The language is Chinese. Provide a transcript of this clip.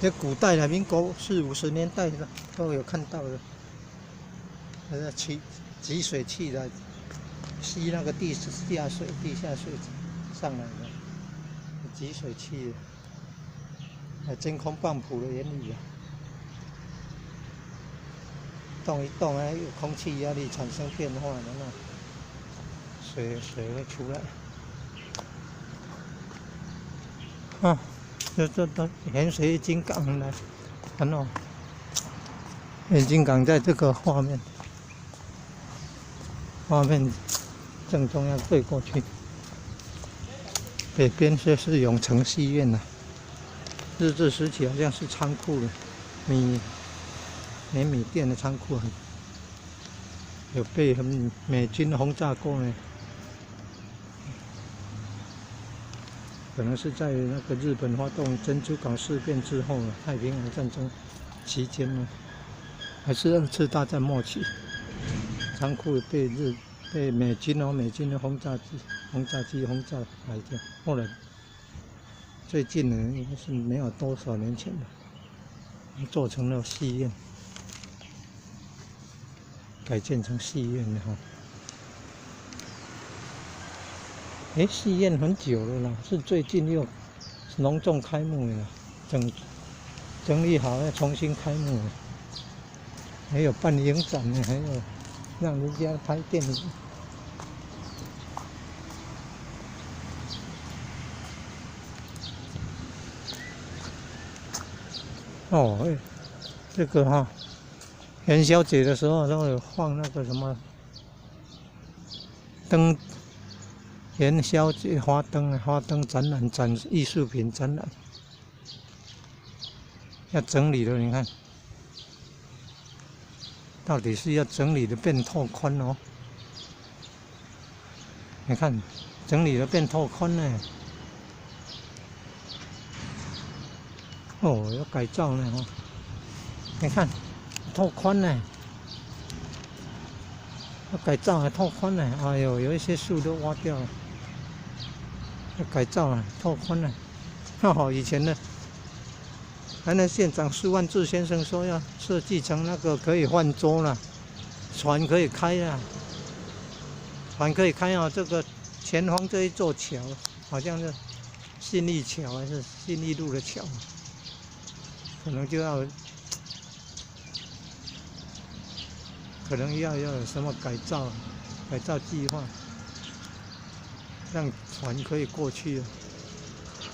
这古代的民国40、50年代的都有看到的，那个集水器的吸那个地下水上来的集水器的，真空泵浦的原理啊，动一动啊，有空气压力产生变化的那水会出来。啊，这盐水金港来，看哦，盐金港在这个画面正中央对过去，北边就是永城戏院了。日治时期好像是仓库的米店的仓库，有被美军轰炸过呢。可能是在那个日本发动珍珠港事变之后，太平洋战争期间呢，还是2次大战末期，仓库被美军的轰炸机轰炸来的。后来最近呢，应该是没有多少年前了，做成了戏院，改建成戏院了哈。戏院很久了啦，是最近又隆重开幕了，整理好要重新开幕了，还有办影展呢，还有让人家拍电影。哦，这个哈，元宵节的时候都有放那个什么灯。元宵节花灯展览，艺术品展览，要整理的，你看，到底是要整理的变拓宽哦。你看，整理的变拓宽呢，哦，要改造呢哦。你看，拓宽呢，要改造还拓宽呢，哎呦，有一些树都挖掉了。要改造了，拓宽了。以前的台南县长苏万志先生说要设计成那个可以换桌了，船可以开了，这个前方这一座桥，好像是信义桥还是信义路的桥，可能要有什么改造计划。让船可以过去了。